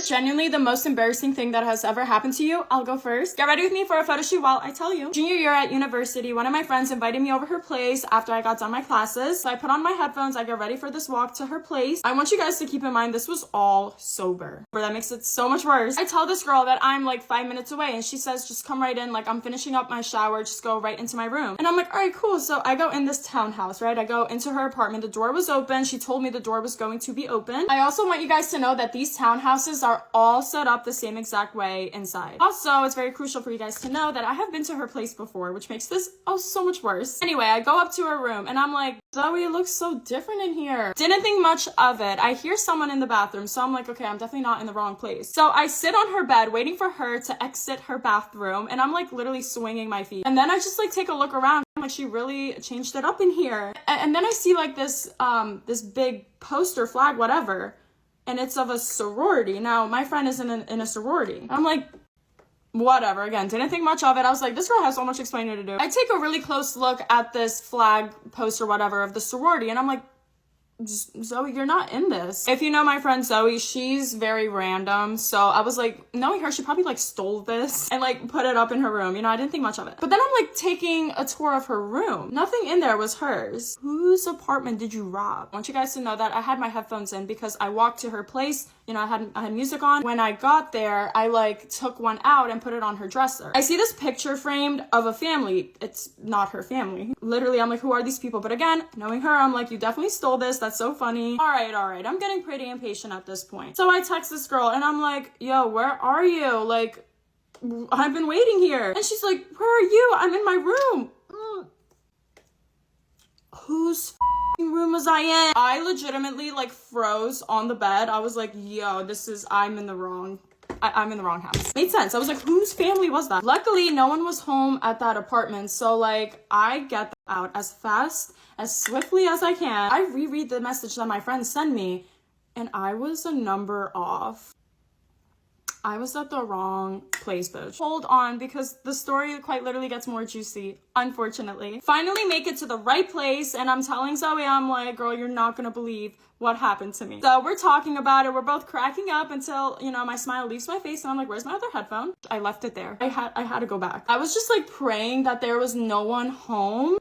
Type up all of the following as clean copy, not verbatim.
is genuinely the most embarrassing thing that has ever happened to you? I'll go first. Get ready with me for a photo shoot while I tell you. Junior year at university, one of my friends invited me over her place after I got done my classes. So I put on my headphones, I get ready for this walk to her place. I want you guys to keep in mind this was all sober. That makes it so much worse. I tell this girl that I'm like 5 minutes away and she says, just come right in, like I'm finishing up my shower, just go right into my room. And I'm like, all right, cool. So I go in this townhouse, right? I go into her apartment. The door was open. She told me the door was going to be open. I also want you guys to know that these townhouses are all set up the same exact way inside. Also, it's very crucial for you guys to know that I have been to her place before, which makes this so much worse. Anyway, I go up to her room and I'm like, Zoe, it looks so different in here. Didn't think much of it. I hear someone in the bathroom, so I'm like, okay, I'm definitely not in the wrong place. So I sit on her bed waiting for her to exit her bathroom and I'm like literally swinging my feet. And then I just like take a look around. Like she really changed it up in here. And then I see like this big poster flag, whatever. And it's of a sorority. Now, my friend is in a sorority. I'm like, whatever. Again, didn't think much of it. I was like, this girl has so much explaining to do. I take a really close look at this flag poster, whatever, of the sorority. And I'm like, Zoe, you're not in this. If you know my friend Zoe, she's very random. So I was like, knowing her, she probably like stole this and like put it up in her room. You know, I didn't think much of it. But then I'm like taking a tour of her room. Nothing in there was hers. Whose apartment did you rob? I want you guys to know that I had my headphones in because I walked to her place. You know, I had music on. When I got there, I like took one out and put it on her dresser. I see this picture framed of a family. It's not her family. Literally, I'm like, who are these people? But again, knowing her, I'm like, you definitely stole this. That's so funny. All right. I'm getting pretty impatient at this point. So I text this girl and I'm like, yo, where are you? Like, I've been waiting here. And she's like, where are you? I'm in my room. Whose room was I in? I legitimately like froze on the bed. I was like, yo, I'm in the wrong house. Made sense. I was like, whose family was that? Luckily, no one was home at that apartment. So like, I get out as fast, as swiftly as I can. I reread the message that my friend sent me and I was a number off. I was at the wrong place, bitch. Hold on, because the story quite literally gets more juicy, unfortunately. Finally make it to the right place, and I'm telling Zoe, I'm like, girl, you're not gonna believe what happened to me. So we're talking about it. We're both cracking up until, you know, my smile leaves my face, and I'm like, where's my other headphone? I left it there. I had to go back. I was just like praying that there was no one home.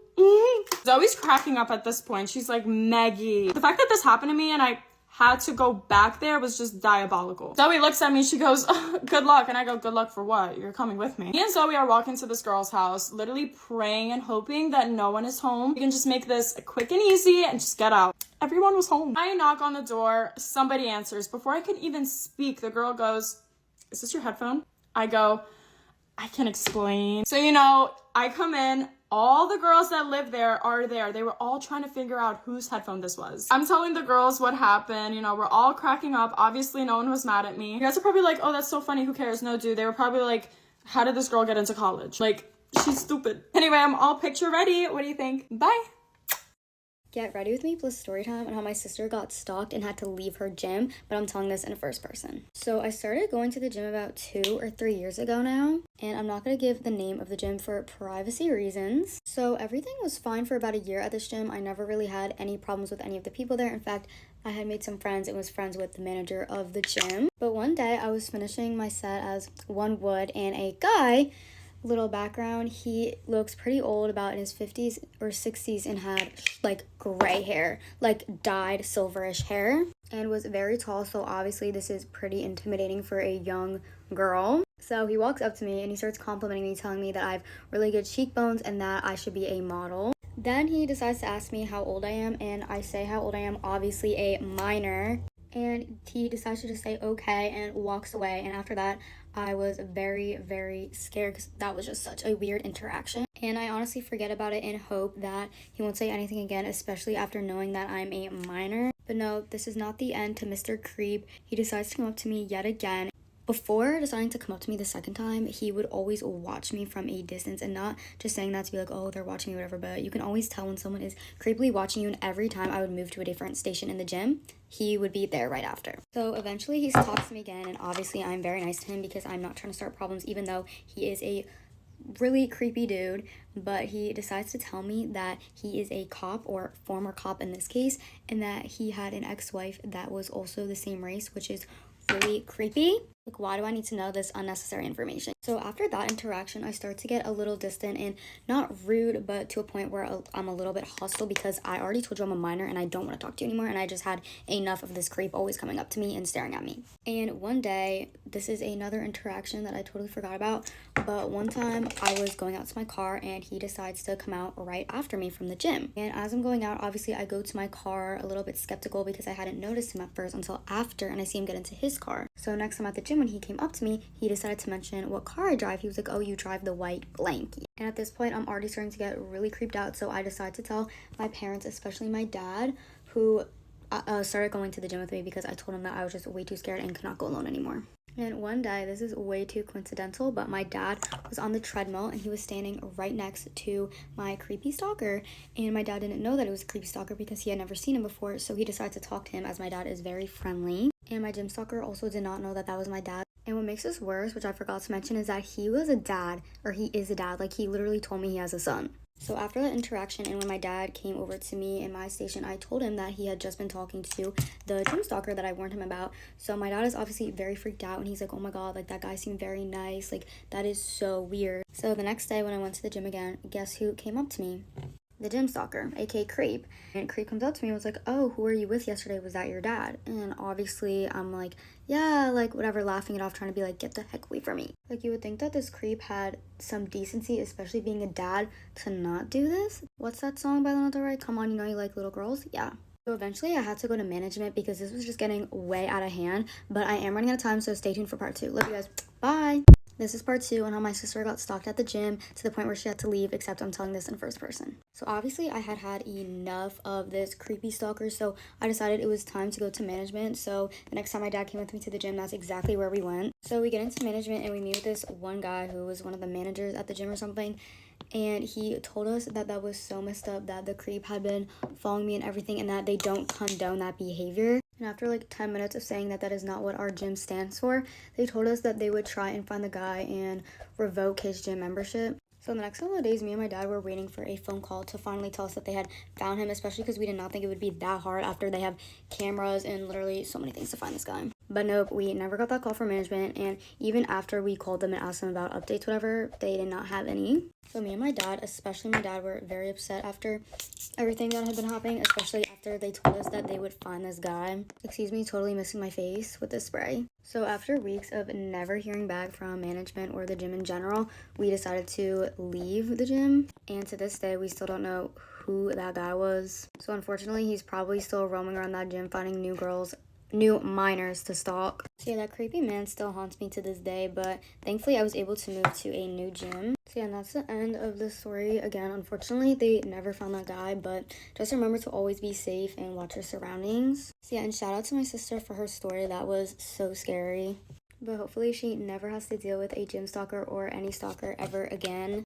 Zoe's cracking up at this point. She's like, Maggie. The fact that this happened to me and I had to go back there was just diabolical. Zoe looks at me, she goes, good luck. And I go, good luck for what? You're coming with me. Me and Zoe are walking to this girl's house, literally praying and hoping that no one is home. We can just make this quick and easy and just get out. Everyone was home. I knock on the door, somebody answers. Before I could even speak, the girl goes, is this your headphone? I go, I can explain. So, you know, I come in, all the girls that live there are there. They were all trying to figure out whose headphone this was. I'm telling the girls what happened. You know, we're all cracking up. Obviously, no one was mad at me. You guys are probably like, oh, that's so funny. Who cares? No, dude. They were probably like, how did this girl get into college? Like, she's stupid. Anyway, I'm all picture ready. What do you think? Bye. Get ready with me plus story time on how my sister got stalked and had to leave her gym, but I'm telling this in first person. So I started going to the gym about 2 or 3 years ago now, and I'm not going to give the name of the gym for privacy reasons. So everything was fine for about a year at this gym. I never really had any problems with any of the people there. In fact, I had made some friends and was friends with the manager of the gym. But one day I was finishing my set as one would, and a guy, little background, he looks pretty old, about in his 50s or 60s, and had like gray hair, like dyed silverish hair, and was very tall. So obviously this is pretty intimidating for a young girl. So he walks up to me and he starts complimenting me, telling me that I have really good cheekbones and that I should be a model. Then he decides to ask me how old I am, and I say how old I am, obviously a minor. And he decides to just say okay and walks away. And after that, I was very, very scared because that was just such a weird interaction. And I honestly forget about it in hope that he won't say anything again, especially after knowing that I'm a minor. But no, this is not the end to Mr. Creep. He decides to come up to me yet again. Before deciding to come up to me the second time, he would always watch me from a distance, and not just saying that to be like, oh, they're watching me, whatever, but you can always tell when someone is creepily watching you. And every time I would move to a different station in the gym, he would be there right after. So eventually he talks to me again, and obviously I'm very nice to him because I'm not trying to start problems, even though he is a really creepy dude. But he decides to tell me that he is a cop, or former cop in this case, and that he had an ex-wife that was also the same race, which is really creepy. Like, why do I need to know this unnecessary information? So after that interaction, I start to get a little distant and not rude, but to a point where I'm a little bit hostile because I already told you I'm a minor and I don't want to talk to you anymore. And I just had enough of this creep always coming up to me and staring at me. And one day, this is another interaction that I totally forgot about, but one time I was going out to my car and he decides to come out right after me from the gym. And as I'm going out, obviously I go to my car a little bit skeptical because I hadn't noticed him at first until after, and I see him get into his car. So next time at the gym, when he came up to me, he decided to mention what car I drive. He was like, oh, you drive the white blank. And at this point, I'm already starting to get really creeped out. So I decided to tell my parents, especially my dad, who started going to the gym with me because I told him that I was just way too scared and could not go alone anymore. And one day, this is way too coincidental, but my dad was on the treadmill and he was standing right next to my creepy stalker. And my dad didn't know that it was a creepy stalker because he had never seen him before. So he decided to talk to him, as my dad is very friendly. And my gym stalker also did not know that that was my dad. And what makes this worse, which I forgot to mention, is that he was a dad, or he is a dad. Like, he literally told me he has a son. So after that interaction, and when my dad came over to me in my station, I told him that he had just been talking to the gym stalker that I warned him about. So my dad is obviously very freaked out, and he's like, oh my god, like, that guy seemed very nice. Like, that is so weird. So the next day when I went to the gym again, guess who came up to me? The gym stalker, aka Creep. And Creep comes up to me and was like, oh, who were you with yesterday? Was that your dad? And obviously I'm like, yeah, like, whatever, laughing it off, trying to be like, get the heck away from me. Like, you would think that this Creep had some decency, especially being a dad, to not do this. What's that song by Lana Del Rey? Come on, you know you like little girls? Yeah. So eventually I had to go to management because this was just getting way out of hand, but I am running out of time, so stay tuned for part 2. Love you guys. Bye. This is part 2 on how my sister got stalked at the gym to the point where she had to leave, except I'm telling this in first person. So obviously I had enough of this creepy stalker, so I decided it was time to go to management. So the next time my dad came with me to the gym, that's exactly where we went. So we get into management and we meet with this one guy who was one of the managers at the gym or something. And he told us that that was so messed up, that the creep had been following me and everything, and that they don't condone that behavior. And after like 10 minutes of saying that that is not what our gym stands for, they told us that they would try and find the guy and revoke his gym membership. So the next couple of days, me and my dad were waiting for a phone call to finally tell us that they had found him, especially because we did not think it would be that hard after they have cameras and literally so many things to find this guy. But nope, we never got that call from management, and even after we called them and asked them about updates, whatever, they did not have any. So me and my dad, especially my dad, were very upset after everything that had been happening, especially after they told us that they would find this guy. Excuse me, totally missing my face with this spray. So after weeks of never hearing back from management or the gym in general, we decided to leave the gym. And to this day, we still don't know who that guy was. So unfortunately, he's probably still roaming around that gym finding new minors to stalk. So yeah, that creepy man still haunts me to this day, but thankfully I was able to move to a new gym. So yeah, and that's the end of the story. Again, unfortunately, they never found that guy, but just remember to always be safe and watch your surroundings. So yeah, and shout out to my sister for her story. That was so scary. But hopefully she never has to deal with a gym stalker or any stalker ever again.